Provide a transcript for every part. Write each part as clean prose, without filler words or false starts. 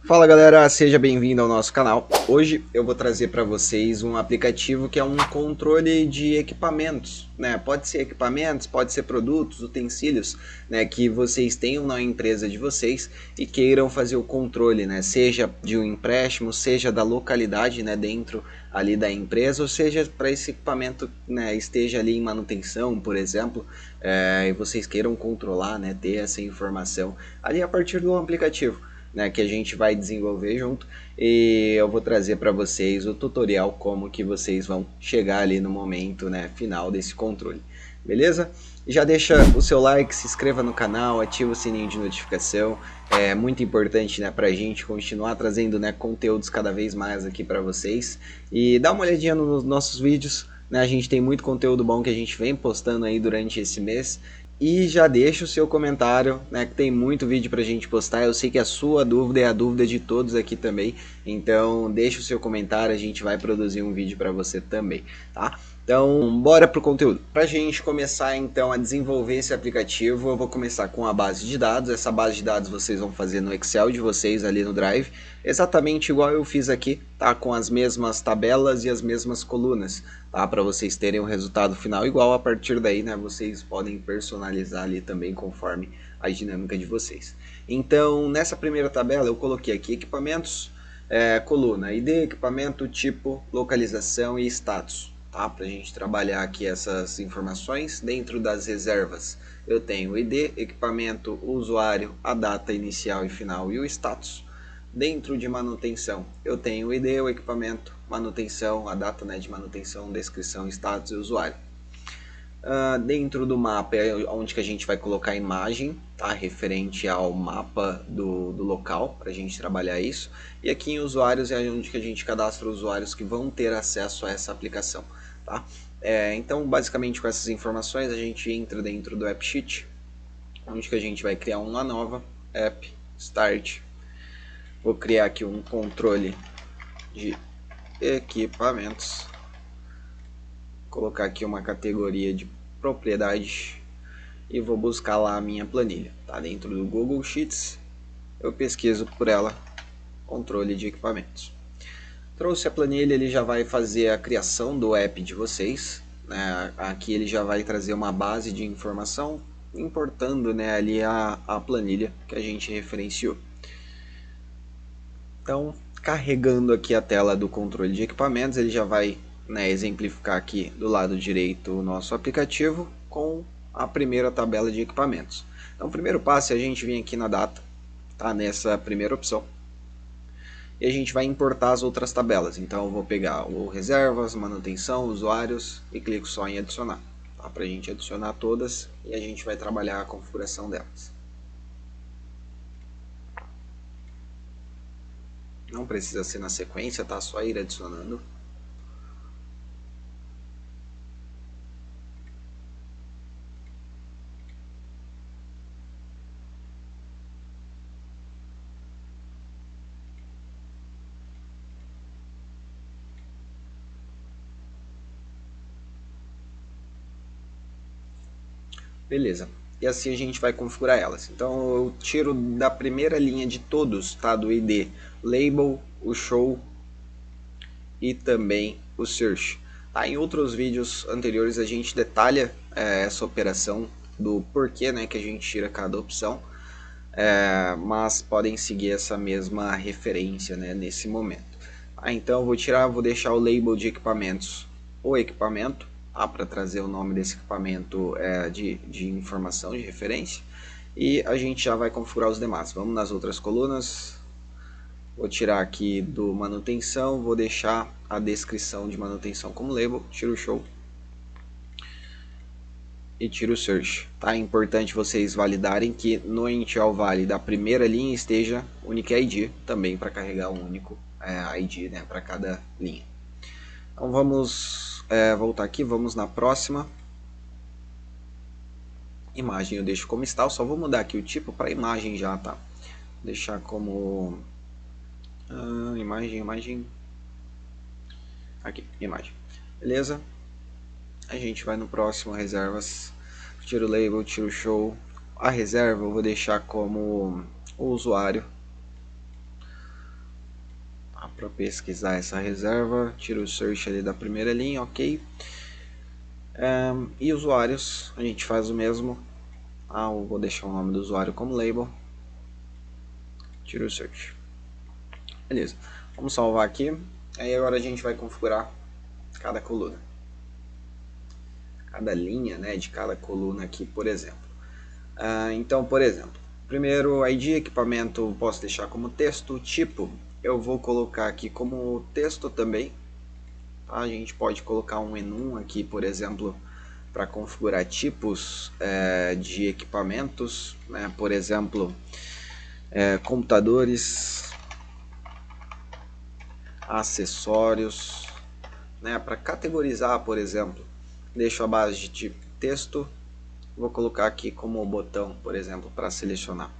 Fala galera, seja bem-vindo ao nosso canal. Hoje eu vou trazer para vocês um aplicativo que é um controle de equipamentos, né? Pode ser equipamentos, pode ser produtos, utensílios, né, que vocês tenham na empresa de vocês e queiram fazer o controle, né? Seja de um empréstimo, seja da localidade, né, dentro ali da empresa, ou seja para esse equipamento, né, esteja ali em manutenção, por exemplo, e vocês queiram controlar, né, ter essa informação ali a partir do aplicativo, né, que a gente vai desenvolver junto, e eu vou trazer para vocês o tutorial como que vocês vão chegar ali no momento, né, final desse controle, beleza? Já deixa o seu like, se inscreva no canal, ativa o sininho de notificação, é muito importante, né, para a gente continuar trazendo, né, conteúdos cada vez mais aqui para vocês, e dá uma olhadinha nos nossos vídeos, né, a gente tem muito conteúdo bom que a gente vem postando aí durante esse mês. E já deixa o seu comentário, né, que tem muito vídeo pra gente postar. Eu sei que a sua dúvida é a dúvida de todos aqui também. Então deixa o seu comentário, a gente vai produzir um vídeo para você também, tá? Então bora pro conteúdo. Pra gente começar então a desenvolver esse aplicativo, eu vou começar com a base de dados. Essa base de dados vocês vão fazer no Excel de vocês ali no Drive, exatamente igual eu fiz aqui, tá? Com as mesmas tabelas e as mesmas colunas, tá? Para vocês terem o resultado final igual. A partir daí, né, vocês podem personalizar ali também conforme a dinâmica de vocês. Então, nessa primeira tabela eu coloquei aqui equipamentos, coluna ID, equipamento, tipo, localização e status, tá? Para a gente trabalhar aqui essas informações. Dentro das reservas eu tenho o ID, equipamento, o usuário, a data inicial e final e o status. Dentro de manutenção, eu tenho o ID, o equipamento, manutenção, a data, né, de manutenção, descrição, status e usuário. Dentro do mapa é onde que a gente vai colocar a imagem, tá, referente ao mapa do local, para a gente trabalhar isso. E aqui em usuários é onde que a gente cadastra usuários que vão ter acesso a essa aplicação, tá? Então, basicamente com essas informações a gente entra dentro do AppSheet, onde que a gente vai criar uma nova App Start. Vou criar aqui um controle de equipamentos, colocar aqui uma categoria de propriedade e vou buscar lá a minha planilha, tá? Dentro do Google Sheets eu pesquiso por ela, controle de equipamentos. Trouxe a planilha, ele já vai fazer a criação do app de vocês, né? Aqui ele já vai trazer uma base de informação, importando, né, ali a planilha que a gente referenciou. Então, carregando aqui a tela do controle de equipamentos, ele já vai, né, exemplificar aqui do lado direito o nosso aplicativo com a primeira tabela de equipamentos. Então, o primeiro passo é a gente vir aqui na data, tá, nessa primeira opção, e a gente vai importar as outras tabelas. Então, eu vou pegar o reservas, manutenção, usuários e clico só em adicionar, tá, para a gente adicionar todas e a gente vai trabalhar a configuração delas. Não precisa ser na sequência, tá? Só ir adicionando. Beleza. E assim a gente vai configurar elas. Então eu tiro da primeira linha de todos, tá? Do ID, label, o show e também o search. Tá? Em outros vídeos anteriores a gente detalha essa operação do porquê, né, que a gente tira cada opção, mas podem seguir essa mesma referência, né, nesse momento. Então eu vou deixar o label de equipamentos, o equipamento, para trazer o nome desse equipamento de informação, de referência, e a gente já vai configurar os demais. Vamos nas outras colunas. Vou tirar aqui do manutenção, vou deixar a descrição de manutenção como label, tiro o show e tiro o search. Tá? É importante vocês validarem que no initial vale da primeira linha esteja unique ID, também para carregar um único ID, né, para cada linha. Então vamos voltar aqui, vamos na próxima. Imagem eu deixo como está, eu só vou mudar aqui o tipo para imagem já, tá? Vou deixar como imagem, aqui, imagem, beleza? A gente vai no próximo, reservas, tiro o label, tiro o show, a reserva eu vou deixar como o usuário, Para pesquisar essa reserva, tira o search ali da primeira linha, ok. E usuários, a gente faz o mesmo. Eu vou deixar o nome do usuário como label, tira o search. Beleza, vamos salvar aqui. Aí agora a gente vai configurar cada coluna, cada linha, né, de cada coluna aqui, por exemplo. Então, por exemplo, primeiro ID, equipamento, posso deixar como texto, tipo, eu vou colocar aqui como texto também. Tá? A gente pode colocar um enum aqui, por exemplo, para configurar tipos de equipamentos, né? Por exemplo, computadores, acessórios, né? Para categorizar, por exemplo, deixo a base de tipo texto, vou colocar aqui como botão, por exemplo, para selecionar.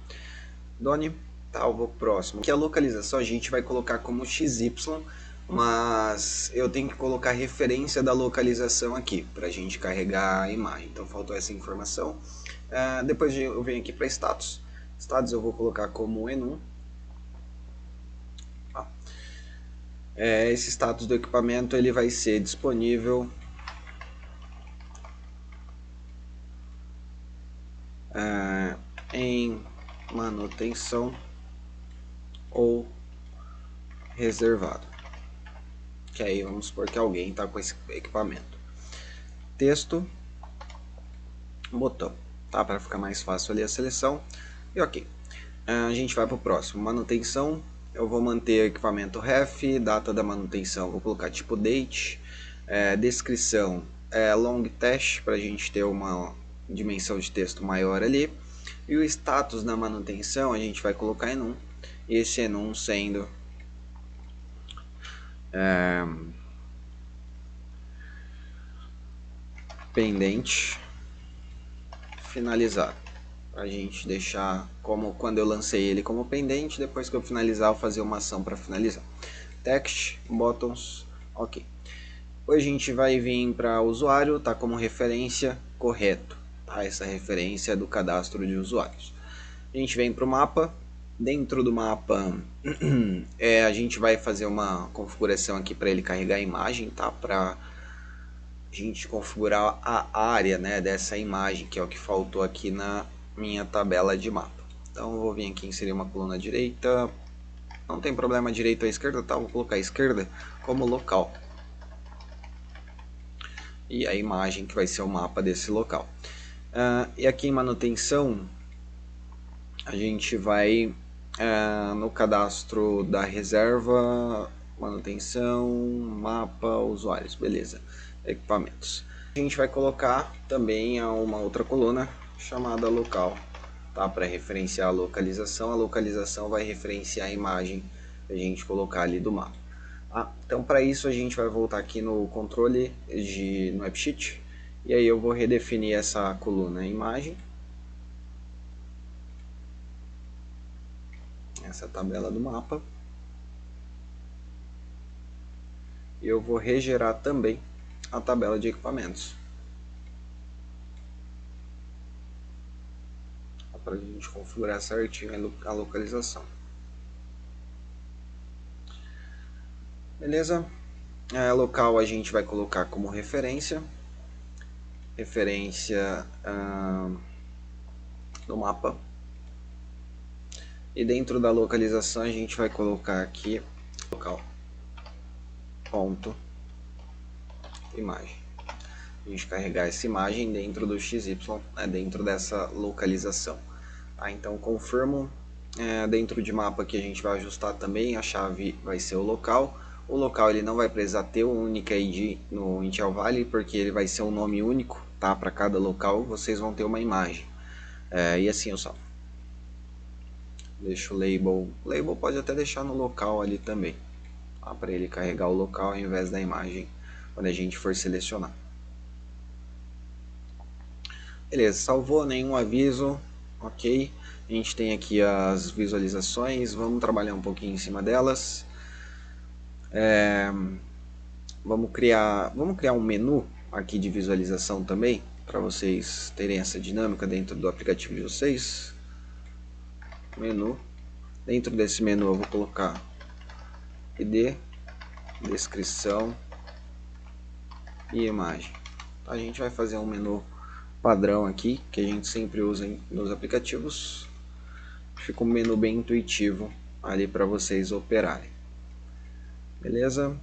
Done, tá, eu vou pro próximo. Aqui a localização a gente vai colocar como XY, mas eu tenho que colocar referência da localização aqui para a gente carregar a imagem. Então faltou essa informação. Depois eu venho aqui para status. Status eu vou colocar como enum. Esse status do equipamento ele vai ser disponível em manutenção ou reservado. Que aí vamos supor que alguém está com esse equipamento. Texto, botão, tá? Para ficar mais fácil ali a seleção. E ok. A gente vai para o próximo. Manutenção, eu vou manter equipamento ref, data da manutenção, vou colocar tipo date, descrição, long test, para a gente ter uma dimensão de texto maior ali. E o status da manutenção a gente vai colocar enum, e esse enum sendo pendente finalizado. A gente deixar como quando eu lancei ele como pendente, depois que eu finalizar eu fazer uma ação para finalizar. Text, buttons, ok. Hoje a gente vai vir para usuário, tá como referência correto, tá? Essa referência é do cadastro de usuários. A gente vem para o mapa, dentro do mapa a gente vai fazer uma configuração aqui para ele carregar a imagem, tá? Para a gente configurar a área, né, dessa imagem, que é o que faltou aqui na minha tabela de mapa. Então eu vou vir aqui inserir uma coluna direita, não tem problema direita ou esquerda, tá? Vou colocar a esquerda como local. E a imagem que vai ser o mapa desse local. E aqui em manutenção, a gente vai no cadastro da reserva, manutenção, mapa, usuários, beleza, equipamentos. A gente vai colocar também uma outra coluna chamada local, tá? Para referenciar a localização vai referenciar a imagem que a gente colocar ali do mapa. Então para isso a gente vai voltar aqui no controle no AppSheet, e aí eu vou redefinir essa coluna imagem, essa tabela do mapa, e eu vou regerar também a tabela de equipamentos, para a gente configurar certinho a localização. Beleza? Local a gente vai colocar como referência do mapa. E dentro da localização a gente vai colocar aqui local ponto imagem. A gente carregar essa imagem dentro do XY, né, dentro dessa localização. Então confirmo. Dentro de mapa que a gente vai ajustar também, a chave vai ser o local. O local ele não vai precisar ter o Unique ID no Intel Valley, porque ele vai ser um nome único, tá? Para cada local vocês vão ter uma imagem. E assim eu salvo. Deixa o label. O label pode até deixar no local ali também, tá? Para ele carregar o local ao invés da imagem quando a gente for selecionar. Beleza, salvou, nenhum aviso, ok. A gente tem aqui as visualizações, vamos trabalhar um pouquinho em cima delas. Vamos criar um menu aqui de visualização também, para vocês terem essa dinâmica dentro do aplicativo de vocês. Menu. Dentro desse menu eu vou colocar ID, descrição e imagem. A gente vai fazer um menu padrão aqui, que a gente sempre usa nos aplicativos. Fica um menu bem intuitivo ali para vocês operarem. Beleza?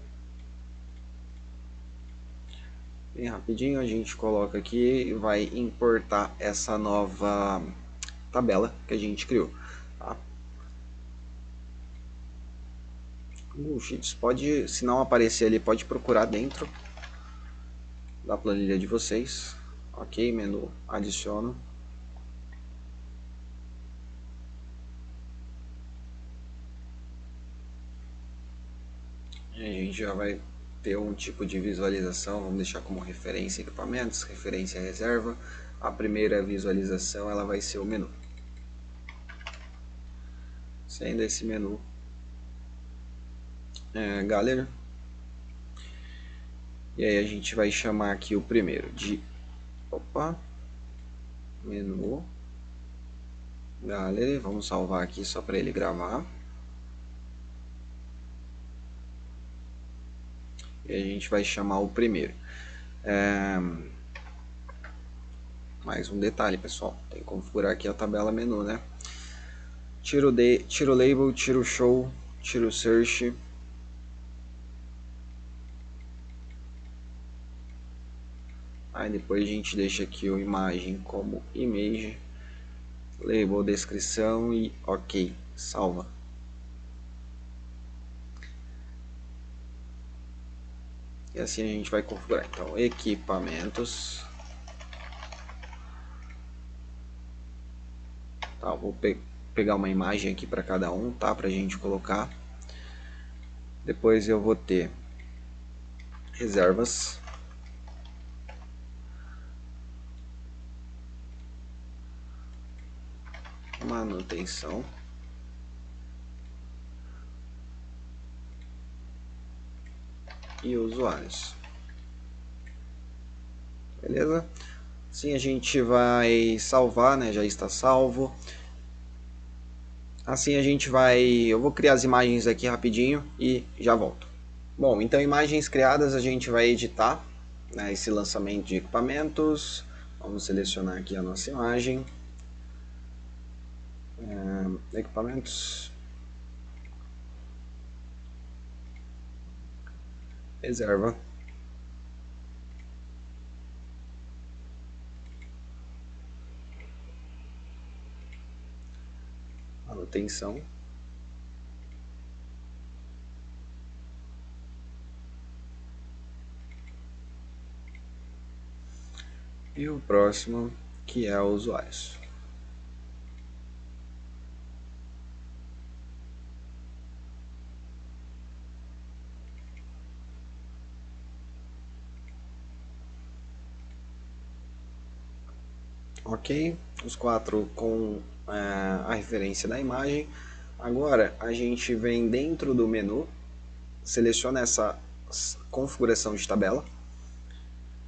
Bem rapidinho a gente coloca aqui e vai importar essa nova tabela que a gente criou. Tá? Google Sheets pode, se não aparecer ali, pode procurar dentro da planilha de vocês. Ok, menu, adiciono. E a gente já vai ter um tipo de visualização, vamos deixar como referência equipamentos, referência reserva. A primeira visualização ela vai ser o menu. Sendo esse menu Gallery. E aí a gente vai chamar aqui o primeiro de menu Gallery. Vamos salvar aqui só para ele gravar. E a gente vai chamar o primeiro. Mais um detalhe, pessoal. Tem que configurar aqui a tabela menu, né? Tira o label, tira o show, tira o search. Aí depois a gente deixa aqui o imagem como image, label, descrição e ok, salva. E assim a gente vai configurar. Então, equipamentos. Tá, vou pegar uma imagem aqui para cada um, tá? Pra gente colocar. Depois eu vou ter reservas. Manutenção. E usuários. Beleza? Assim a gente vai salvar, né? Já está salvo. Assim a gente vai... Eu vou criar as imagens aqui rapidinho e já volto. Bom, então imagens criadas a gente vai editar, né, esse lançamento de equipamentos. Vamos selecionar aqui a nossa imagem. Equipamentos. Reserva. Manutenção. E o próximo, que é usuários. Ok, os quatro com a referência da imagem. Agora a gente vem dentro do menu, seleciona essa configuração de tabela.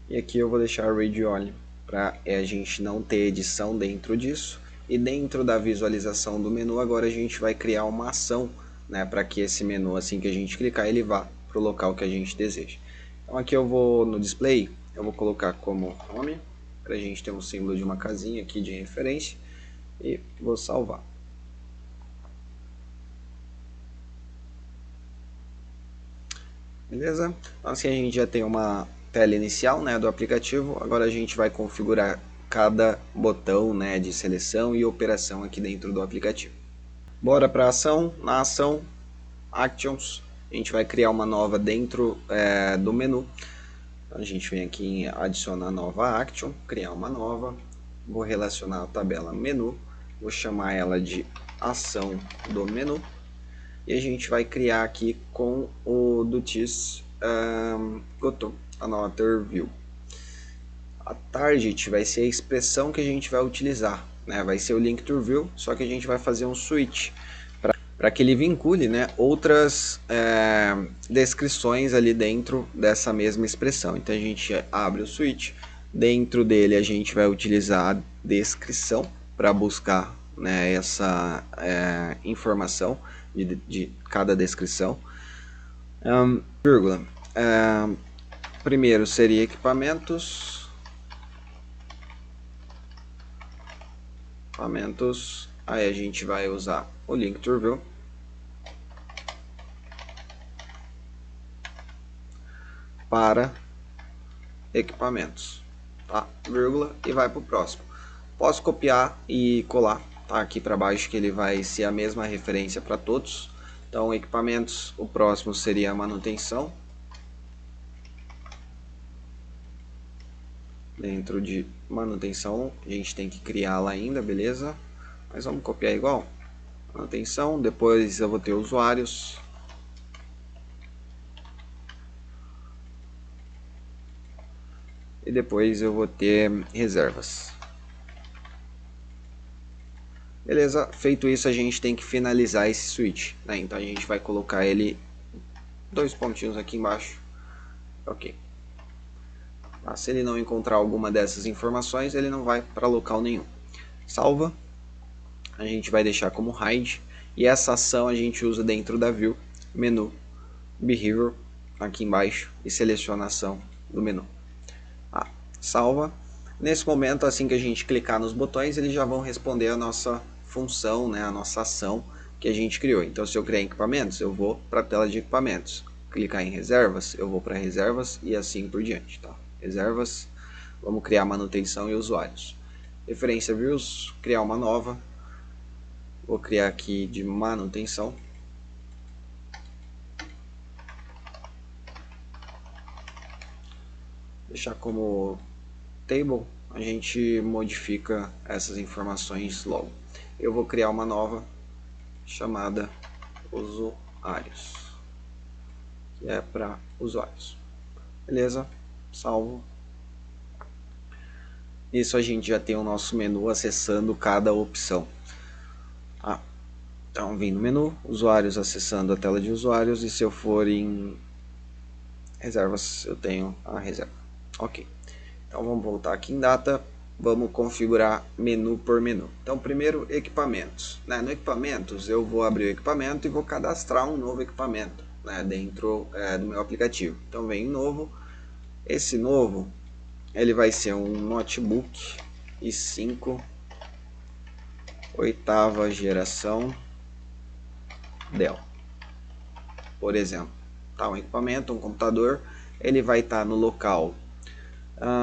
E aqui eu vou deixar o Read Only para a gente não ter edição dentro disso. E dentro da visualização do menu agora a gente vai criar uma ação, né, para que esse menu, assim que a gente clicar, ele vá para o local que a gente deseja. Então aqui eu vou no display, eu vou colocar como nome, para a gente ter um símbolo de uma casinha aqui de referência, e vou salvar. Beleza? Então assim a gente já tem uma tela inicial, né, do aplicativo. Agora a gente vai configurar cada botão, né, de seleção e operação aqui dentro do aplicativo. Bora para a ação. Na ação Actions, a gente vai criar uma nova dentro do menu. Então, a gente vem aqui em adicionar nova action, criar uma nova. Vou relacionar a tabela menu, vou chamar ela de ação do menu. E a gente vai criar aqui com o duties goto another view. A target vai ser a expressão que a gente vai utilizar, né? Vai ser o link to view, só que a gente vai fazer um switch para que ele vincule, né, outras descrições ali dentro dessa mesma expressão. Então a gente abre o switch, dentro dele a gente vai utilizar a descrição para buscar, né, essa informação de cada descrição. Vírgula. Primeiro seria equipamentos. Aí a gente vai usar o link TourView. Para equipamentos, tá? Vírgula, e vai para o próximo. Posso copiar e colar, tá? Aqui para baixo, que ele vai ser a mesma referência para todos. Então, equipamentos, o próximo seria a manutenção. Dentro de manutenção, a gente tem que criá-la ainda, beleza? Mas vamos copiar igual. Manutenção, depois eu vou ter usuários. E depois eu vou ter reservas. Beleza, feito isso a gente tem que finalizar esse switch, né? Então a gente vai colocar ele 2 pontinhos aqui embaixo. Ok. Se ele não encontrar alguma dessas informações, ele não vai para local nenhum. Salva. A gente vai deixar como hide. E essa ação a gente usa dentro da view, menu, behavior, aqui embaixo, e seleciona a ação do menu. Salva. Nesse momento, assim que a gente clicar nos botões, eles já vão responder a nossa função, né, a nossa ação que a gente criou. Então, se eu criar equipamentos, eu vou para a tela de equipamentos. Clicar em reservas, eu vou para reservas e assim por diante. Tá? Reservas, vamos criar manutenção e usuários. Referência views, criar uma nova. Vou criar aqui de manutenção. Deixar como table, a gente modifica essas informações logo. Eu vou criar uma nova chamada usuários, que é para usuários. Beleza? Salvo. Isso a gente já tem o nosso menu acessando cada opção. Então, vim no menu, usuários acessando a tela de usuários, e se eu for em reservas, eu tenho a reserva. Ok. Então vamos voltar aqui em data, vamos configurar menu por menu. Então primeiro equipamentos, né? No equipamentos eu vou abrir o equipamento e vou cadastrar um novo equipamento, né? Dentro do meu aplicativo. Então vem em novo, esse novo ele vai ser um notebook i5 8ª geração Dell, por exemplo. Tá, um equipamento, um computador, ele vai estar no local.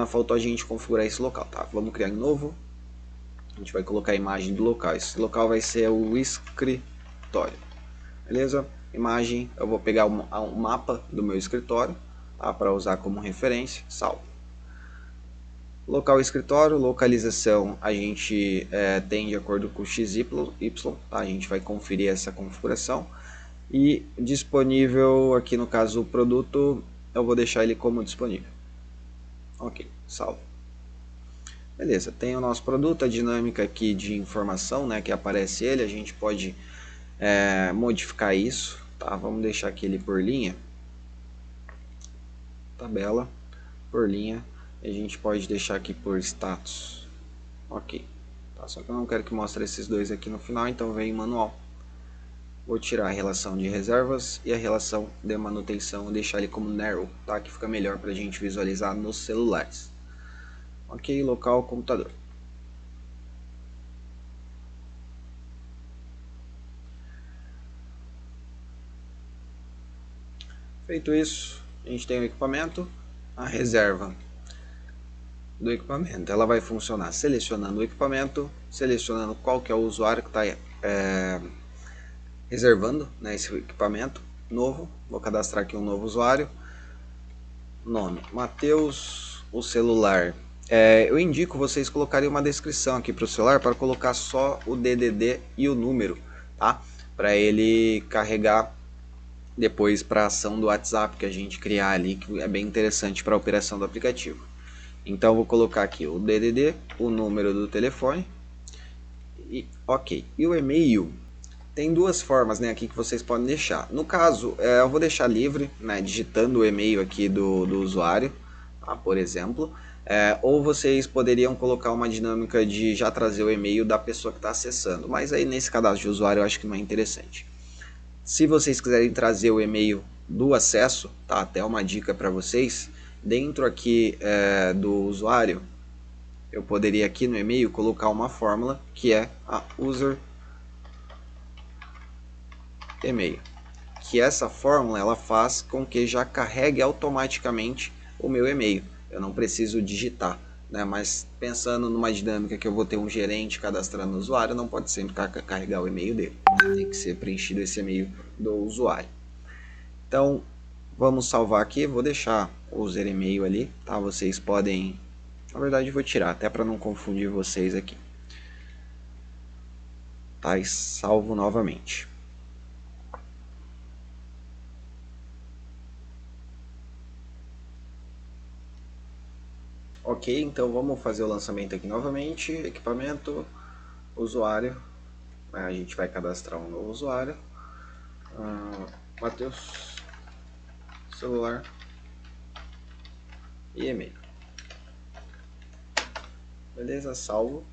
Faltou a gente configurar esse local, tá? Vamos criar em novo. A gente vai colocar a imagem do local. Esse local vai ser o escritório. Beleza? Imagem, eu vou pegar um mapa do meu escritório, tá? Para usar como referência. Salvo. Local escritório, localização a gente tem de acordo com o XY, tá? A gente vai conferir essa configuração. E disponível, aqui no caso o produto, eu vou deixar ele como disponível. Ok, salvo. Beleza, tem o nosso produto, a dinâmica aqui de informação, né, que aparece ele, a gente pode modificar isso, tá? Vamos deixar aqui ele por linha, tabela, por linha, e a gente pode deixar aqui por status, ok, tá? Só que eu não quero que mostre esses dois aqui no final, então vem em manual. Vou tirar a relação de reservas e a relação de manutenção e deixar ele como narrow, tá? Que fica melhor para a gente visualizar nos celulares. Ok, local, computador. Feito isso, a gente tem o equipamento, a reserva do equipamento. Ela vai funcionar selecionando o equipamento, selecionando qual que é o usuário que está reservando, né, esse equipamento novo. Vou cadastrar aqui um novo usuário. Nome, Matheus, o celular. Eu indico vocês colocarem uma descrição aqui para o celular para colocar só o DDD e o número, tá? Para ele carregar depois para a ação do WhatsApp que a gente criar ali, que é bem interessante para a operação do aplicativo. Então vou colocar aqui o DDD, o número do telefone e ok. E o e-mail tem duas formas, né, aqui que vocês podem deixar. No caso, eu vou deixar livre, né, digitando o e-mail aqui do usuário, tá, por exemplo. Ou vocês poderiam colocar uma dinâmica de já trazer o e-mail da pessoa que está acessando, mas aí nesse cadastro de usuário eu acho que não é interessante. Se vocês quiserem trazer o e-mail do acesso, tá? Até uma dica para vocês, dentro aqui do usuário, eu poderia aqui no e-mail colocar uma fórmula que é a user e-mail, que essa fórmula ela faz com que já carregue automaticamente o meu e-mail. Eu não preciso digitar, né? Mas pensando numa dinâmica que eu vou ter um gerente cadastrando o usuário, não pode sempre carregar o e-mail dele, né? Tem que ser preenchido esse e-mail do usuário. Então, vamos salvar aqui, vou deixar o user e-mail ali, tá? Vocês podem, na verdade eu vou tirar, até para não confundir vocês aqui. Tá? E salvo novamente. Ok, então vamos fazer o lançamento aqui novamente. Equipamento, usuário. A gente vai cadastrar um novo usuário. Matheus, celular e e-mail. Beleza, salvo.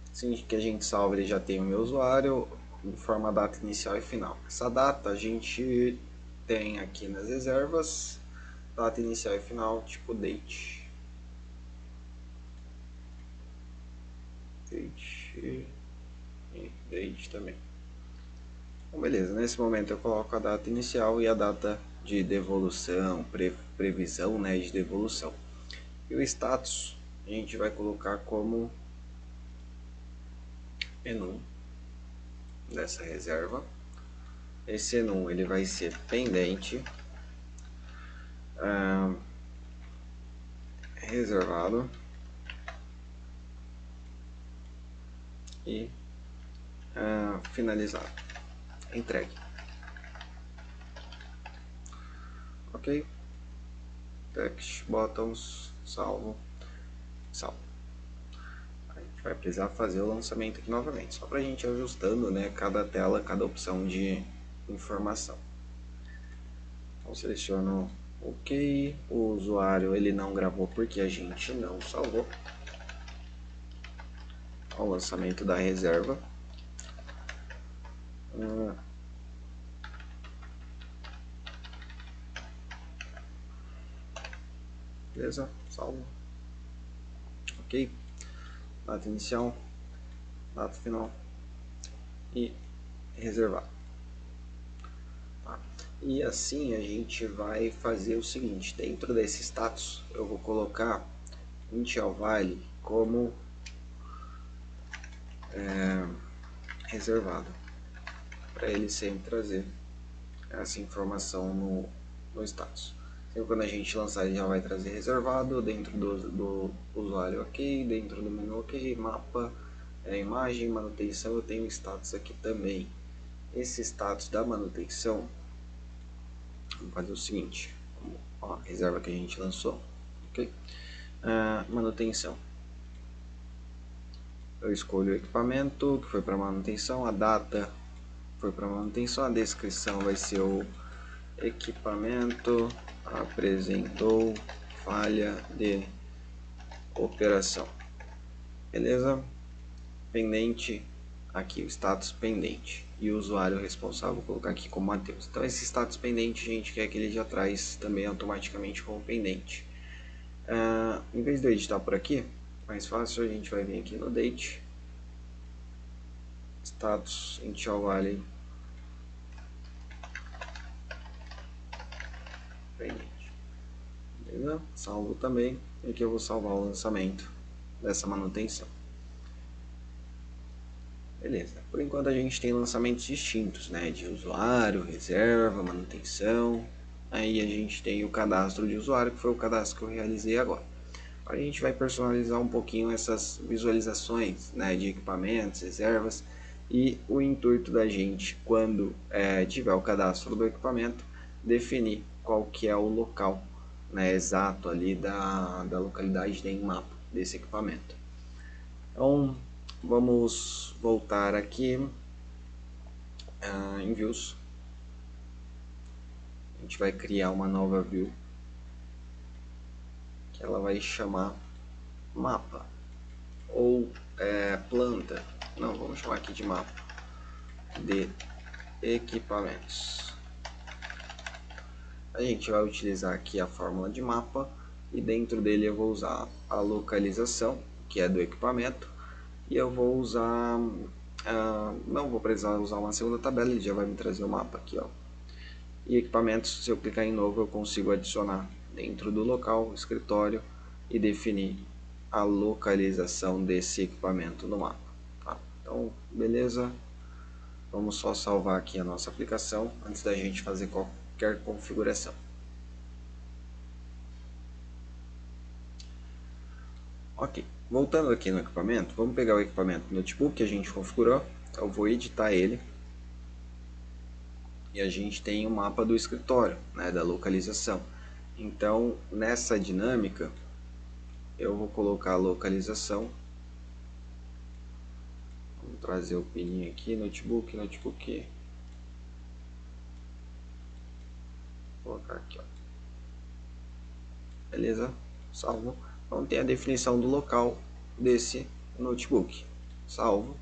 Assim que a gente salva, ele já tem o meu usuário, informa a data inicial e final. Essa data a gente tem aqui nas reservas, data inicial e final, tipo date. Date e date também. Bom, beleza, nesse momento eu coloco a data inicial e a data de devolução, previsão, né, de devolução. E o status a gente vai colocar como enum dessa reserva. Esse enum ele vai ser pendente, reservado e finalizado, entregue. Ok, text buttons, salvo, salvo. A gente vai precisar fazer o lançamento aqui novamente, só para a gente ir ajustando, né, cada tela, cada opção de informação. Então seleciono OK, o usuário ele não gravou porque a gente não salvou. O lançamento da reserva. Beleza, salvo. Ok, data inicial, data final e reservar. Tá. E assim a gente vai fazer o seguinte, dentro desse status eu vou colocar initial value como reservado, para ele sempre trazer essa informação no status. Então, quando a gente lançar, ele já vai trazer reservado, dentro do usuário ok, dentro do menu ok, mapa, imagem, manutenção, eu tenho status aqui também. Esse status da manutenção, vamos fazer o seguinte, ó, a reserva que a gente lançou, ok? Manutenção. Eu escolho o equipamento que foi para manutenção, a data foi para manutenção, a descrição vai ser o equipamento apresentou falha de operação. Beleza? Pendente, aqui o status pendente. E o usuário responsável, vou colocar aqui como Matheus. Então esse status pendente a gente quer que ele já traz também automaticamente como pendente. Em vez de eu editar por aqui, mais fácil, a gente vai vir aqui no date, status initial value pendente. Beleza? Salvo também. E aqui eu vou salvar o lançamento dessa manutenção. Beleza. Por enquanto a gente tem lançamentos distintos, né? De usuário, reserva, manutenção. Aí a gente tem o cadastro de usuário, que foi o cadastro que eu realizei agora. A gente vai personalizar um pouquinho essas visualizações, né, de equipamentos, reservas, e o intuito da gente, quando tiver o cadastro do equipamento, definir qual que é o local, né, exato ali da localidade de mapa desse equipamento. Então vamos voltar aqui em views. A gente vai criar uma nova view que ela vai chamar mapa ou planta. Não, vamos chamar aqui de mapa de equipamentos. a gente vai utilizar aqui a fórmula de mapa e dentro dele eu vou usar a localização, que é do equipamento, e eu vou usar, não vou precisar usar uma segunda tabela, ele já vai me trazer o mapa aqui, ó. E equipamentos, se eu clicar em novo, eu consigo adicionar dentro do local, escritório, e definir a localização desse equipamento no mapa. Tá? Então, beleza. Vamos só salvar aqui a nossa aplicação antes da gente fazer qualquer configuração. Ok, voltando aqui no equipamento, vamos pegar o equipamento notebook que a gente configurou. Eu vou editar ele. E a gente tem o mapa do escritório, né, da localização. Então, nessa dinâmica, eu vou colocar a localização. Vamos trazer o pininho aqui, notebook. Vou colocar aqui, ó. Beleza? Salvo. Então tem a definição do local desse notebook. Salvo.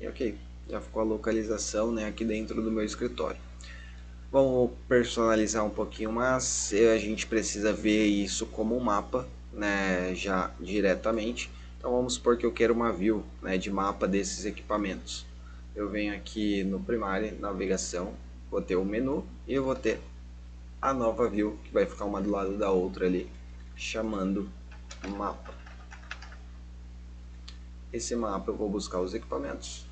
E ok. Já ficou a localização, né, aqui dentro do meu escritório. Vamos personalizar um pouquinho, mas a gente precisa ver isso como um mapa, né, já diretamente. Então vamos supor que eu quero uma view, né, de mapa desses equipamentos. Eu venho aqui no primário, navegação, vou ter o menu e eu vou ter a nova view, que vai ficar uma do lado da outra ali, chamando mapa. Esse mapa eu vou buscar os equipamentos.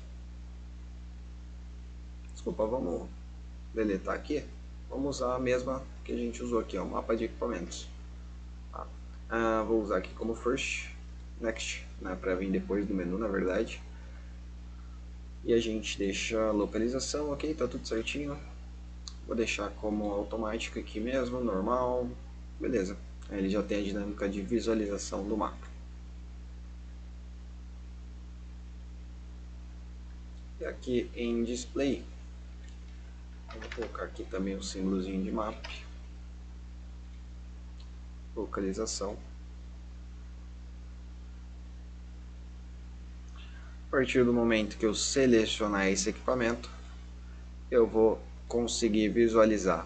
Desculpa, vamos deletar aqui. Vamos usar a mesma que a gente usou aqui, ó, mapa de equipamentos. Vou usar aqui como first, next, né, para vir depois do menu, na verdade. E a gente deixa a localização, ok, tá tudo certinho. Vou deixar como automático aqui mesmo, normal, beleza. Aí ele já tem a dinâmica de visualização do mapa. E aqui em display, vou colocar aqui também o símbolozinho de map, localização. A partir do momento que eu selecionar esse equipamento, eu vou conseguir visualizar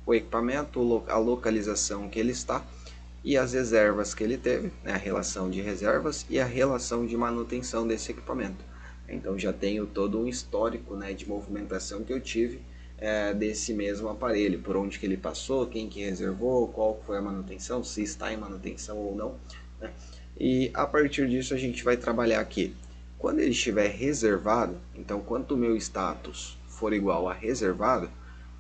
o equipamento, a localização que ele está e as reservas que ele teve, né, a relação de reservas e a relação de manutenção desse equipamento. Então já tenho todo um histórico, né, de movimentação que eu tive desse mesmo aparelho, por onde que ele passou, quem que reservou, qual foi a manutenção, se está em manutenção ou não, né? E a partir disso a gente vai trabalhar aqui. Quando ele estiver reservado, então quanto o meu status for igual a reservado,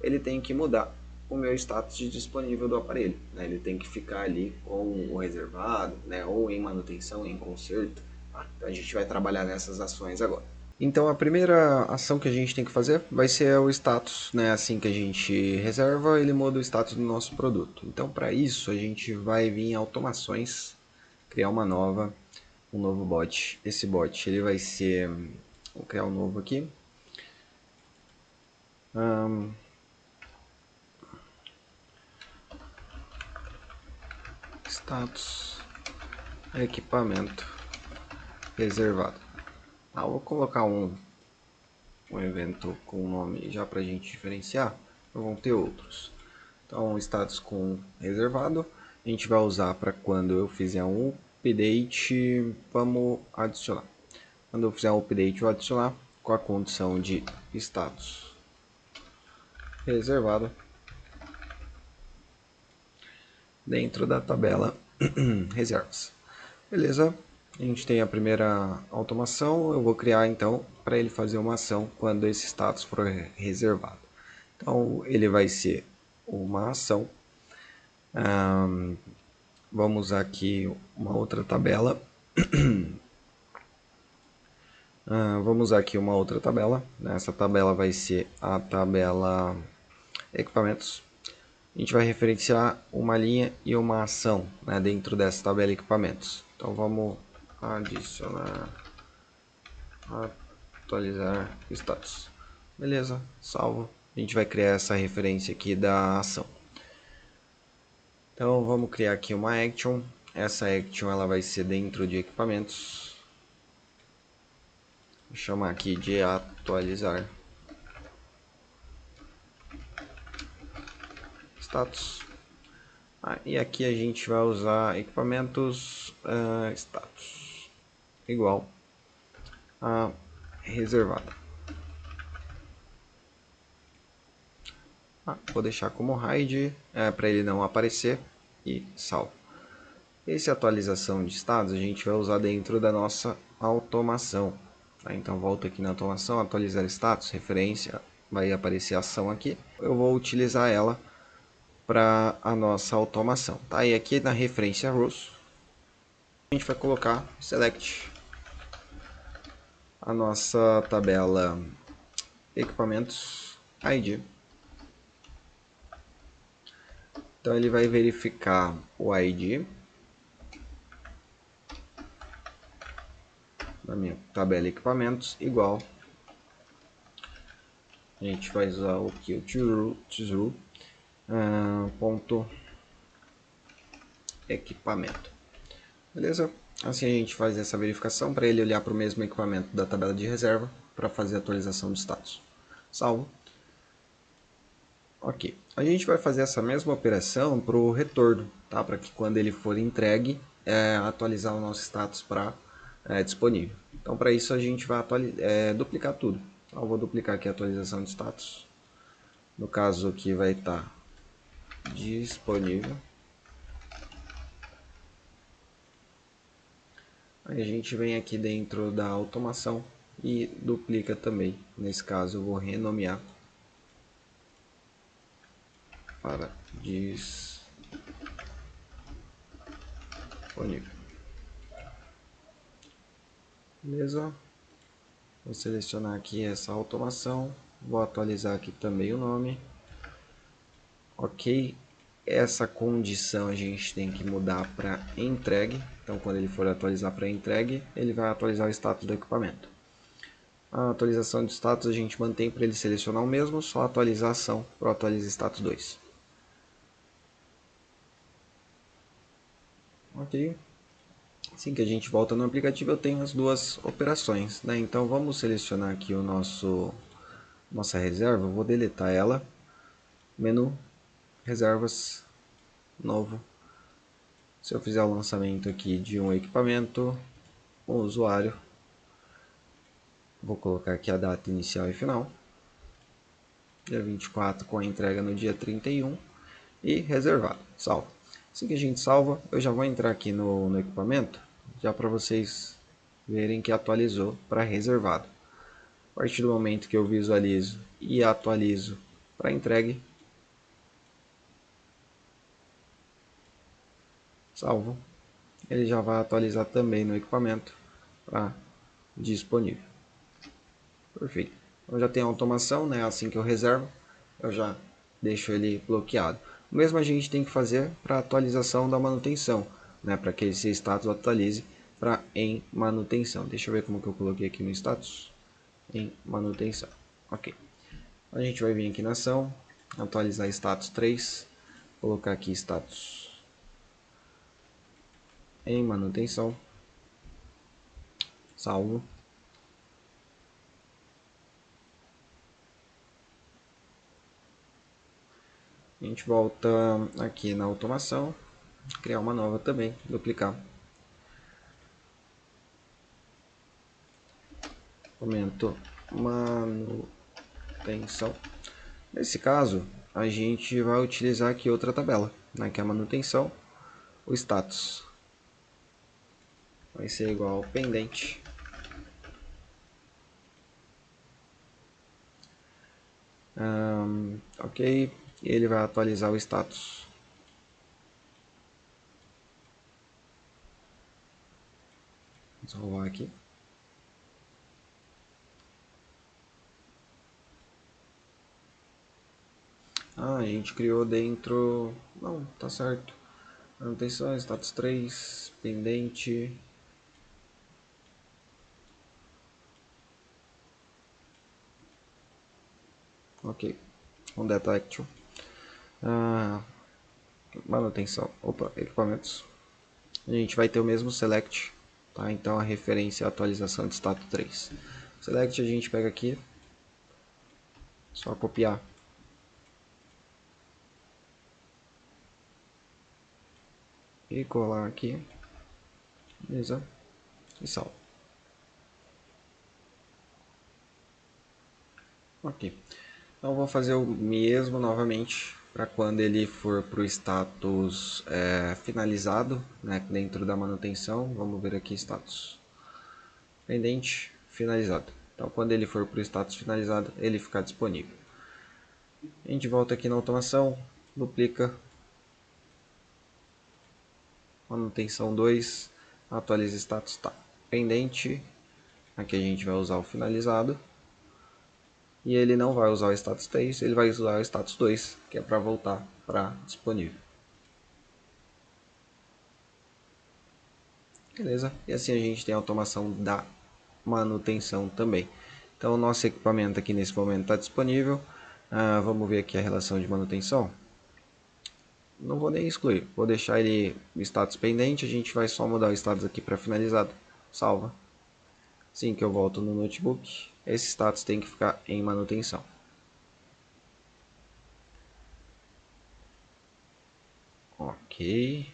ele tem que mudar o meu status de disponível do aparelho, né? Ele tem que ficar ali com o reservado, né? Ou em manutenção, em conserto. Tá? Então a gente vai trabalhar nessas ações agora. Então a primeira ação que a gente tem que fazer vai ser o status, né? Assim que a gente reserva, ele muda o status do nosso produto. Então para isso a gente vai vir em automações, criar uma nova, um novo bot. Esse bot ele vai ser, vou criar um novo aqui. Status equipamento reservado. Vou colocar um evento com nome já para a gente diferenciar, vão ter outros. Então, status com reservado, a gente vai usar para quando eu fizer um update, vamos adicionar. Quando eu fizer um update, eu vou adicionar com a condição de status reservado dentro da tabela reservas. Beleza? A gente tem a primeira automação, eu vou criar então para ele fazer uma ação quando esse status for reservado. Então ele vai ser uma ação. Vamos usar aqui uma outra tabela. Vamos usar aqui uma outra tabela. Essa tabela vai ser a tabela equipamentos. A gente vai referenciar uma linha e uma ação, né, dentro dessa tabela equipamentos. Então vamos adicionar, atualizar status. Beleza, salvo. A gente vai criar essa referência aqui da ação. Então vamos criar aqui uma action. Essa action ela vai ser dentro de equipamentos. Vou chamar aqui de atualizar. status. E aqui a gente vai usar equipamentos status igual a reservado. Vou deixar como hide para ele não aparecer e salvo. Essa atualização de estados a gente vai usar dentro da nossa automação. Então volto aqui na automação, atualizar status, referência, vai aparecer a ação aqui. Eu vou utilizar ela para a nossa automação. E aqui na referência rows, a gente vai colocar select a nossa tabela equipamentos ID. Então ele vai verificar o ID da minha tabela equipamentos igual. A gente vai usar o que o ponto equipamento. Beleza? Assim a gente faz essa verificação para ele olhar para o mesmo equipamento da tabela de reserva para fazer a atualização de status. Salvo. Ok. A gente vai fazer essa mesma operação para o retorno, tá? Para que quando ele for entregue, atualizar o nosso status para disponível. Então para isso a gente vai duplicar tudo. Então, eu vou duplicar aqui a atualização de status. No caso aqui vai estar disponível. Aí a gente vem aqui dentro da automação e duplica também. Nesse caso eu vou renomear para disponível. Beleza? Vou selecionar aqui essa automação. Vou atualizar aqui também o nome. Ok. Essa condição a gente tem que mudar para entregue. Então quando ele for atualizar para entregue, ele vai atualizar o status do equipamento. A atualização de status a gente mantém para ele selecionar o mesmo, só atualizar a ação para o atualiza status 2. Ok. Assim que a gente volta no aplicativo eu tenho as duas operações, né? Então vamos selecionar aqui o nossa reserva, eu vou deletar ela, menu, reservas, novo. Se eu fizer o lançamento aqui de um equipamento, um usuário, vou colocar aqui a data inicial e final, dia 24 com a entrega no dia 31 e reservado, salvo. Assim que a gente salva, eu já vou entrar aqui no equipamento, já para vocês verem que atualizou para reservado. A partir do momento que eu visualizo e atualizo para entregue, salvo, ele já vai atualizar também no equipamento para disponível. Perfeito. Eu já tenho automação, né? Assim que eu reservo, eu já deixo ele bloqueado. O mesmo a gente tem que fazer para a atualização da manutenção, né? Para que esse status atualize para em manutenção. Deixa eu ver como que eu coloquei aqui no status. Em manutenção. Ok. A gente vai vir aqui na ação, atualizar status 3, colocar aqui status em manutenção, salvo. A gente volta aqui na automação, criar uma nova também, duplicar. Momento manutenção. Nesse caso, a gente vai utilizar aqui outra tabela, né, que é a manutenção, o status. Vai ser igual ao pendente. Ok, e ele vai atualizar o status. Vamos salvar aqui. A gente criou dentro... Não, tá certo. Manutenção, status 3, pendente. Ok, on detect. Manutenção, opa, equipamentos. A gente vai ter o mesmo select, tá? Então a referência é a atualização de status 3. Select a gente pega aqui, só copiar e colar aqui, beleza, e salvo. Ok, então vou fazer o mesmo novamente para quando ele for para o status finalizado, né, dentro da manutenção. Vamos ver aqui status pendente finalizado. Então quando ele for para o status finalizado, ele ficar disponível. A gente volta aqui na automação, duplica, manutenção 2, atualiza status, tá pendente. Aqui a gente vai usar o finalizado. E ele não vai usar o status 3, ele vai usar o status 2, que é para voltar para disponível. Beleza? E assim a gente tem a automação da manutenção também. Então o nosso equipamento aqui nesse momento está disponível. Vamos ver aqui a relação de manutenção. Não vou nem excluir, vou deixar ele status pendente, a gente vai só mudar o status aqui para finalizado. Salva. Assim que eu volto no notebook, esse status tem que ficar em manutenção. Ok.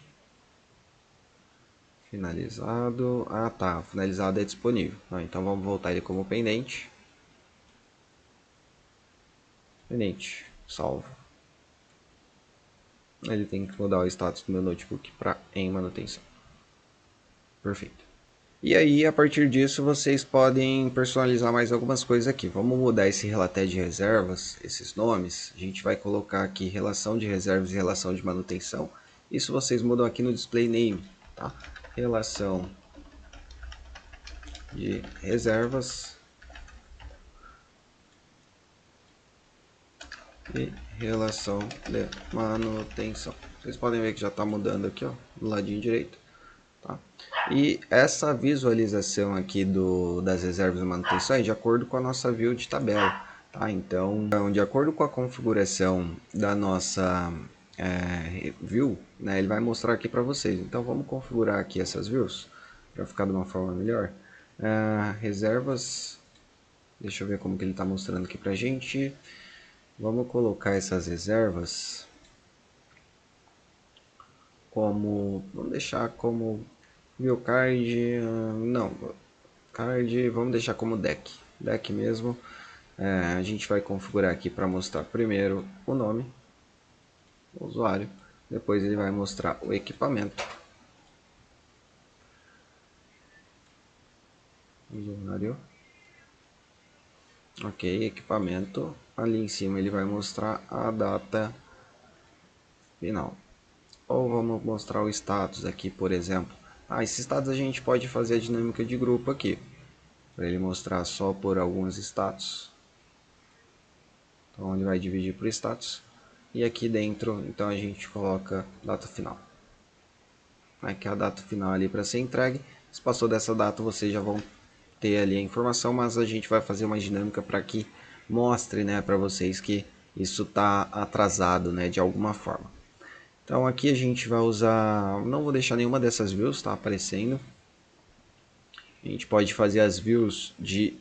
Finalizado. Ah tá, finalizado é disponível. Então vamos voltar ele como pendente. Pendente, salvo. Ele tem que mudar o status do meu notebook para em manutenção. Perfeito. E aí, a partir disso, vocês podem personalizar mais algumas coisas aqui. Vamos mudar esse relatório de reservas, esses nomes. A gente vai colocar aqui relação de reservas e relação de manutenção. Isso vocês mudam aqui no display name, tá? Relação de reservas e relação de manutenção. Vocês podem ver que já está mudando aqui, ó, do ladinho direito. Tá? E essa visualização aqui das reservas e manutenção é de acordo com a nossa view de tabela. Tá? Então, de acordo com a configuração da nossa view, né, ele vai mostrar aqui para vocês. Então vamos configurar aqui essas views para ficar de uma forma melhor. Reservas, deixa eu ver como que ele está mostrando aqui para gente. Vamos colocar essas reservas como, vamos deixar como view card, não, card, vamos deixar como deck mesmo. A gente vai configurar aqui para mostrar primeiro o nome, o usuário, depois ele vai mostrar o equipamento, usuário, ok, equipamento, ali em cima ele vai mostrar a data final. Ou vamos mostrar o status aqui, por exemplo. Esse status a gente pode fazer a dinâmica de grupo aqui, para ele mostrar só por alguns status. Então ele vai dividir por status. E aqui dentro, então a gente coloca data final. Aqui é a data final ali para ser entregue. Se passou dessa data, vocês já vão ter ali a informação, mas a gente vai fazer uma dinâmica para que mostre, né, para vocês que isso está atrasado, né, de alguma forma. Então aqui a gente vai usar, não vou deixar nenhuma dessas views, tá aparecendo. A gente pode fazer as views de,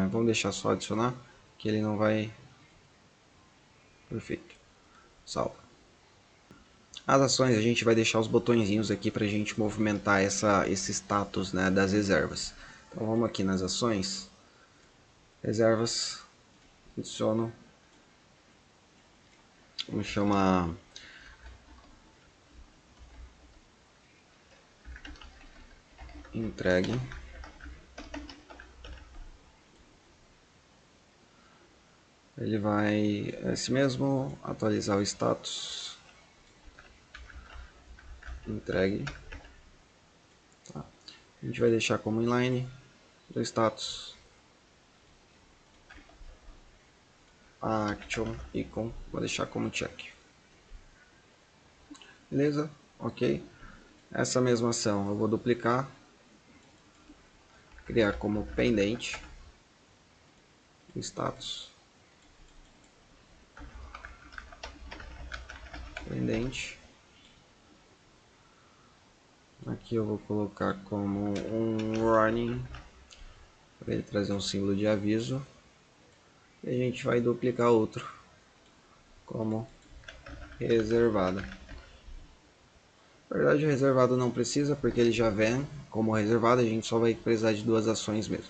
vamos deixar só adicionar, que ele não vai, perfeito, salva. As ações a gente vai deixar os botõezinhos aqui para a gente movimentar esse status, né, das reservas. Então vamos aqui nas ações, reservas, adiciono, vamos chamar entregue. Ele vai, esse mesmo, atualizar o status, entregue. Tá. A gente vai deixar como inline do status, action icon, vou deixar como check. Beleza? Ok. Essa mesma ação eu vou duplicar, criar como pendente, status, pendente. Aqui eu vou colocar como um warning, para ele trazer um símbolo de aviso. E a gente vai duplicar outro como reservada. Na verdade, o reservado não precisa, porque ele já vem como reservado, a gente só vai precisar de duas ações mesmo.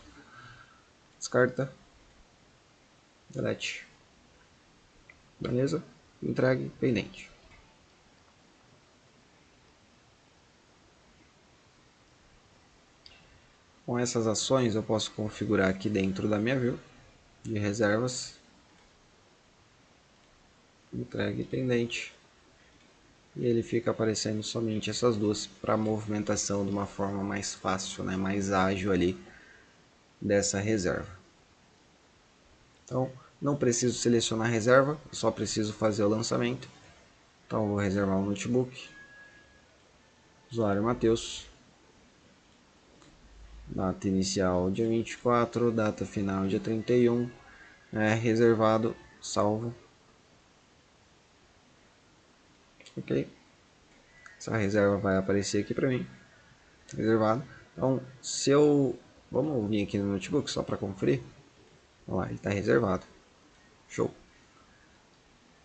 Descarta. Delete. Beleza? Entregue pendente. Com essas ações eu posso configurar aqui dentro da minha view de reservas. Entregue pendente. E ele fica aparecendo somente essas duas para movimentação de uma forma mais fácil, né, mais ágil ali dessa reserva. Então, não preciso selecionar a reserva, só preciso fazer o lançamento. Então, vou reservar o notebook. Usuário Matheus. Data inicial dia 24, data final dia 31. Reservado, salvo. Ok. Essa reserva vai aparecer aqui para mim. Reservado. Então, se eu... Vamos vir aqui no notebook só para conferir. Olha lá, ele está reservado. Show.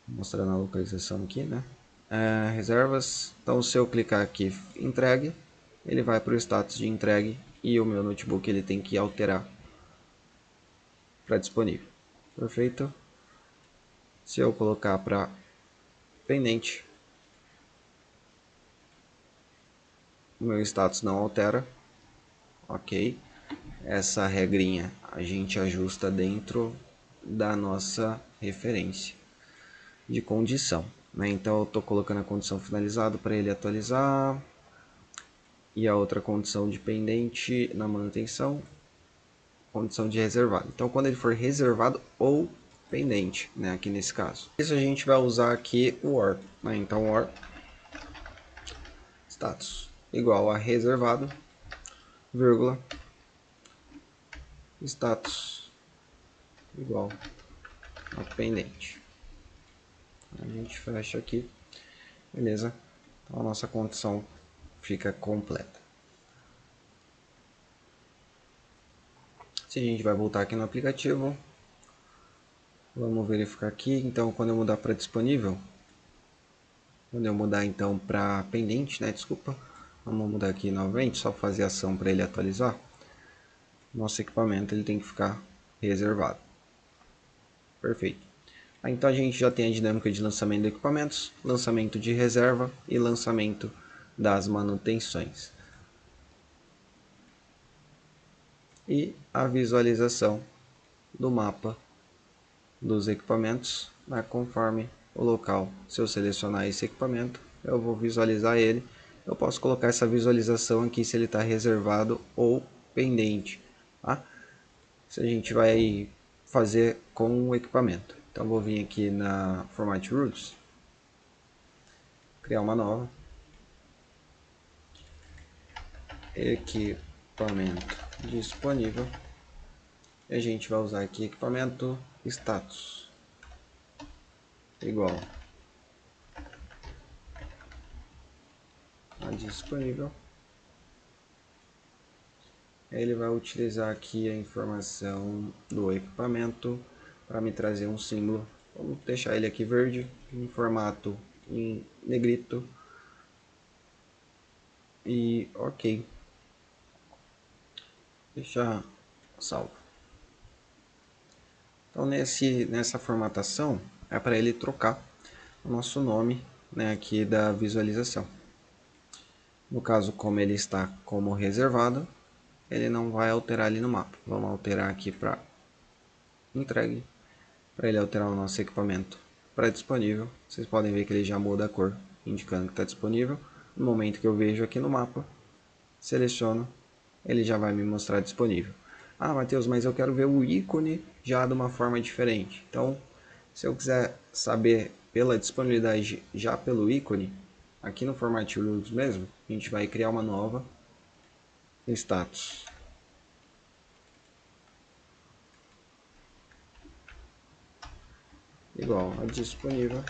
Mostrando a localização aqui, né? Reservas. Então, se eu clicar aqui entregue, ele vai para o status de entregue e o meu notebook ele tem que alterar para disponível. Perfeito. Se eu colocar para pendente, o meu status não altera. Ok. Essa regrinha a gente ajusta dentro da nossa referência de condição, né? Então eu estou colocando a condição finalizada para ele atualizar e a outra condição de pendente na manutenção, condição de reservado. Então quando ele for reservado ou pendente, né, aqui nesse caso. Isso a gente vai usar aqui o OR, né? Então OR status igual a reservado, vírgula, status igual a pendente. A gente fecha aqui, beleza? Então a nossa condição fica completa. Se a gente vai voltar aqui no aplicativo, vamos verificar aqui. Então quando eu mudar para disponível, quando eu mudar então para pendente, né, desculpa, vamos mudar aqui novamente, só fazer ação para ele atualizar. Nosso equipamento ele tem que ficar reservado. Perfeito. Então a gente já tem a dinâmica de lançamento de equipamentos, lançamento de reserva e lançamento das manutenções. E a visualização do mapa dos equipamentos, né, conforme o local. Se eu selecionar esse equipamento, eu vou visualizar ele. Eu posso colocar essa visualização aqui se ele está reservado ou pendente. Tá? Se a gente vai fazer com o equipamento. Então vou vir aqui na Format Rules, criar uma nova, equipamento disponível, e a gente vai usar aqui equipamento status igual a disponível. Ele vai utilizar aqui a informação do equipamento para me trazer um símbolo. Vamos deixar ele aqui verde, em formato em negrito. E ok. Deixar salvo. Então nessa formatação é para ele trocar o nosso nome, né, aqui da visualização. No caso, como ele está como reservado, ele não vai alterar ali no mapa. Vamos alterar aqui para entregue, para ele alterar o nosso equipamento para disponível. Vocês podem ver que ele já muda a cor, indicando que está disponível. No momento que eu vejo aqui no mapa, seleciono, ele já vai me mostrar disponível. Ah, Matheus, mas eu quero ver o ícone já de uma forma diferente. Então, se eu quiser saber pela disponibilidade já pelo ícone, aqui no Format Rules mesmo, a gente vai criar uma nova status. Igual a disponível.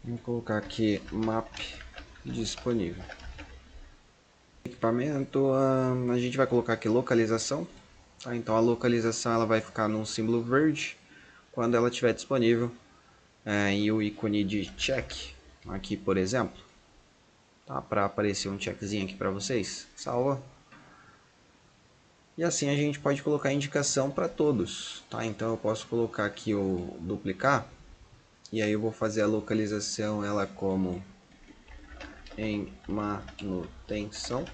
Vou colocar aqui map disponível. Equipamento, a gente vai colocar aqui localização. Tá? Então a localização ela vai ficar num símbolo verde. Quando ela estiver disponível, e o ícone de check aqui, por exemplo, tá? Para aparecer um checkzinho aqui para vocês. Salva. E assim a gente pode colocar indicação para todos, tá? Então eu posso colocar aqui o duplicar, e aí eu vou fazer a localização ela como em manutenção,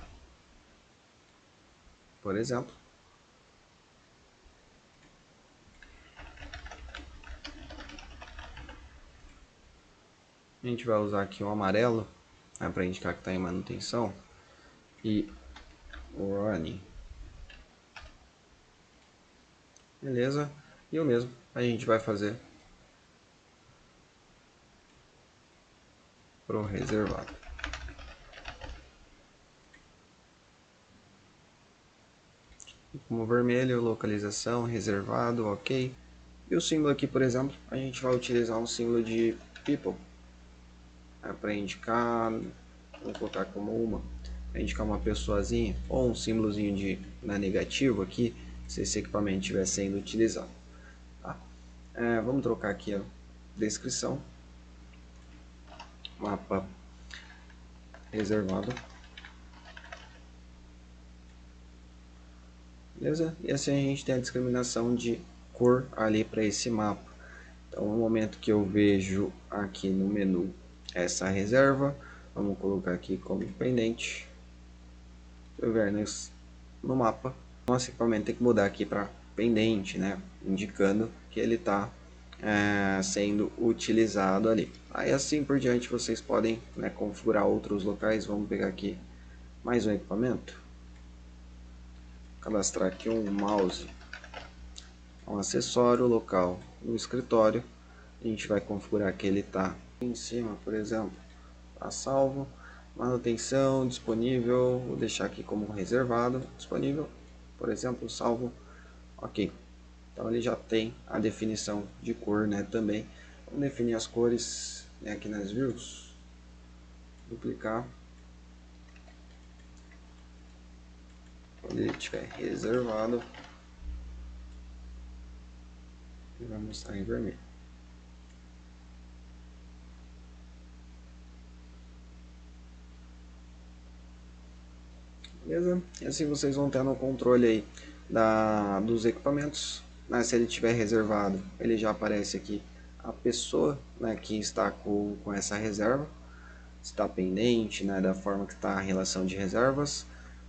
por exemplo. A gente vai usar aqui o amarelo, né, para indicar que está em manutenção, e o running. Beleza? E o mesmo a gente vai fazer pro reservado. Como vermelho, localização, reservado, ok. E o símbolo aqui, por exemplo, a gente vai utilizar um símbolo de people, para indicar, vamos colocar como para indicar uma pessoazinha, ou um símbolozinho de negativo aqui, se esse equipamento estiver sendo utilizado. Tá? Vamos trocar aqui a descrição, mapa reservado. Beleza? E assim a gente tem a discriminação de cor ali para esse mapa. Então, no momento que eu vejo aqui no menu essa reserva, vamos colocar aqui como pendente. Se eu ver no mapa, nosso equipamento tem que mudar aqui para pendente, né? Indicando que ele está sendo utilizado ali. Aí assim por diante vocês podem, né, configurar outros locais. Vamos pegar aqui mais um equipamento. Cadastrar aqui um mouse, um acessório local no escritório. A gente vai configurar que ele está em cima, por exemplo, está salvo, manutenção disponível, vou deixar aqui como reservado, disponível, por exemplo, salvo, ok. Então ele já tem a definição de cor, né, também. Vamos definir as cores, né, aqui nas views, duplicar, quando ele estiver reservado, ele vai mostrar em vermelho. Beleza? E assim vocês vão ter no controle aí dos equipamentos, né? Se ele estiver reservado, ele já aparece aqui a pessoa, né, que está com essa reserva, está pendente, né, da forma que está a relação de reservas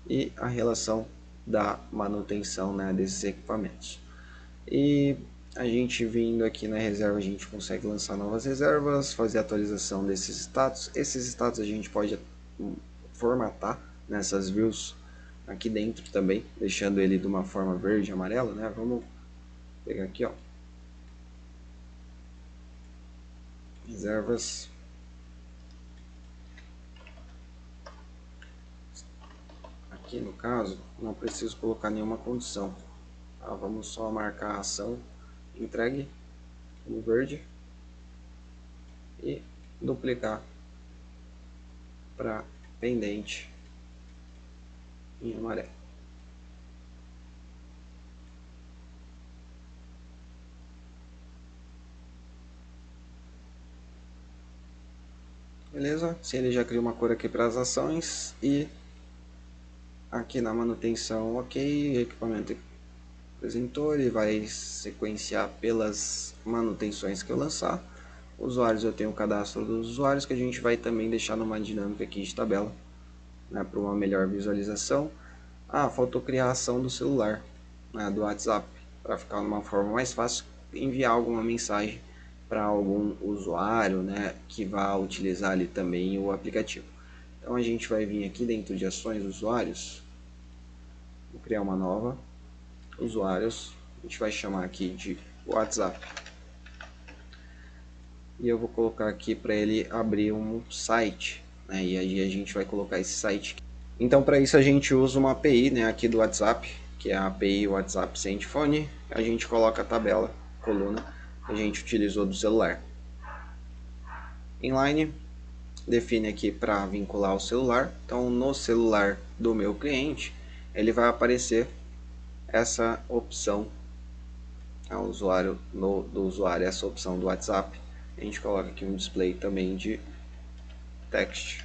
e a relação da manutenção, né, desses equipamentos. E a gente vindo aqui na reserva, a gente consegue lançar novas reservas, fazer atualização desses status. Esses status a gente pode formatar nessas views aqui dentro também, deixando ele de uma forma verde e amarela, né? Vamos pegar aqui, ó, reservas, aqui no caso não preciso colocar nenhuma condição, tá? Vamos só marcar a ação entregue como verde e duplicar para pendente em amarelo. Beleza? Se ele já cria uma cor aqui para as ações e aqui na manutenção, ok, equipamento apresentou, ele vai sequenciar pelas manutenções que eu lançar. Usuários, eu tenho o cadastro dos usuários que a gente vai também deixar numa dinâmica aqui de tabela, né, para uma melhor visualização. Faltou criar a ação do celular, né, do WhatsApp, para ficar de uma forma mais fácil enviar alguma mensagem para algum usuário, né, que vá utilizar ali também o aplicativo. Então a gente vai vir aqui dentro de ações usuários, vou criar uma nova, usuários, a gente vai chamar aqui de WhatsApp. E eu vou colocar aqui para ele abrir um site, né, e aí a gente vai colocar esse site. Então para isso a gente usa uma API, né, aqui do WhatsApp, que é a API WhatsApp Sendphone. A gente coloca a tabela, coluna, que a gente utilizou do celular. Inline, define aqui para vincular o celular. Então no celular do meu cliente, ele vai aparecer essa opção, do usuário, essa opção do WhatsApp, A gente coloca aqui um display também de text,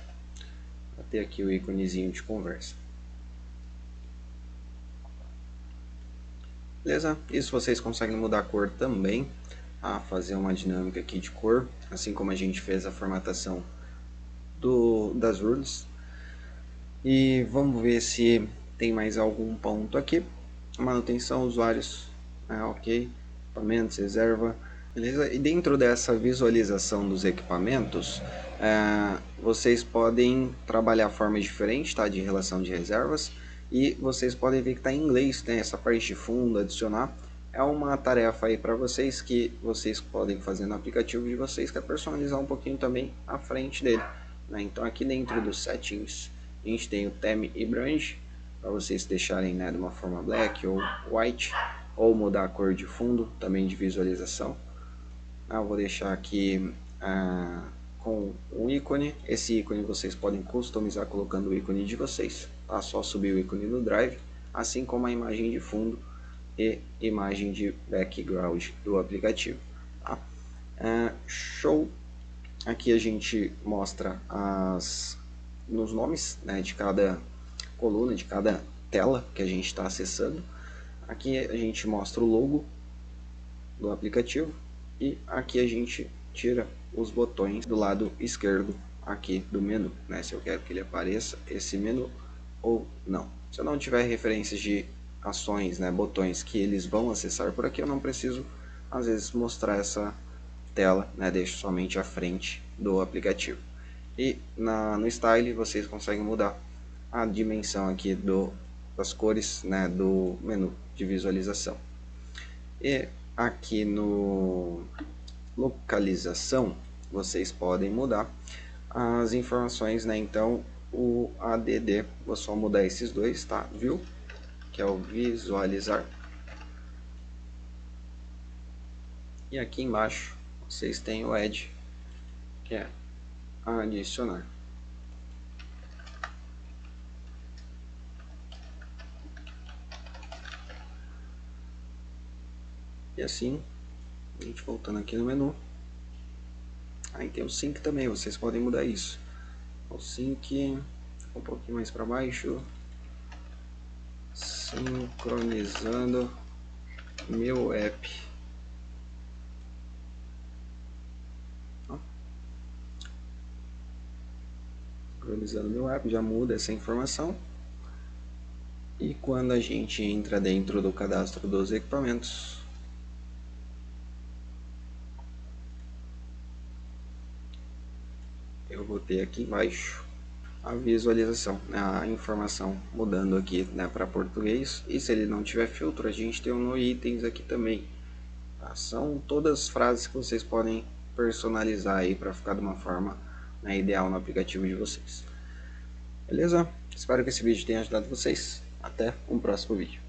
para ter aqui o íconezinho de conversa. Beleza? Isso vocês conseguem mudar a cor também, fazer uma dinâmica aqui de cor, assim como a gente fez a formatação das rules. E vamos ver se tem mais algum ponto aqui. Manutenção, usuários, ok, equipamentos, reserva, beleza? E dentro dessa visualização dos equipamentos, vocês podem trabalhar formas diferentes, tá? De relação de reservas. E vocês podem ver que está em inglês, tem essa parte de fundo, adicionar. É uma tarefa aí para vocês que vocês podem fazer no aplicativo de vocês, que é personalizar um pouquinho também a frente dele, né? Então aqui dentro dos settings, a gente tem o theme e brand, para vocês deixarem, né, de uma forma black ou white, ou mudar a cor de fundo, também de visualização. Eu vou deixar aqui com um ícone. Esse ícone vocês podem customizar colocando o ícone de vocês, tá? Só subir o ícone no Drive, assim como a imagem de fundo e imagem de background do aplicativo, tá? Show! Aqui a gente mostra nos nomes, né, de cada coluna, de cada tela que a gente está acessando. Aqui a gente mostra o logo do aplicativo e aqui a gente tira os botões do lado esquerdo aqui do menu, né, se eu quero que ele apareça esse menu ou não. Se eu não tiver referências de ações, né, botões que eles vão acessar por aqui, eu não preciso às vezes mostrar essa tela, né, deixo somente a frente do aplicativo. E no Style vocês conseguem mudar a dimensão aqui das cores, né, do menu de visualização. E aqui no localização vocês podem mudar as informações, né? Então o ADD, vou só mudar esses dois, tá? View, que é o visualizar, e aqui embaixo vocês têm o Add, que é adicionar. E assim, a gente voltando aqui no menu, aí tem o Sync também, vocês podem mudar isso. O Sync, um pouquinho mais para baixo, sincronizando meu app. Sincronizando meu app, já muda essa informação. E quando a gente entra dentro do cadastro dos equipamentos, eu vou ter aqui embaixo a visualização, a informação mudando aqui, né, para português. E se ele não tiver filtro, a gente tem um no itens aqui também, tá? São todas frases que vocês podem personalizar aí para ficar de uma forma, né, ideal no aplicativo de vocês. Beleza? Espero que esse vídeo tenha ajudado vocês. Até um próximo vídeo.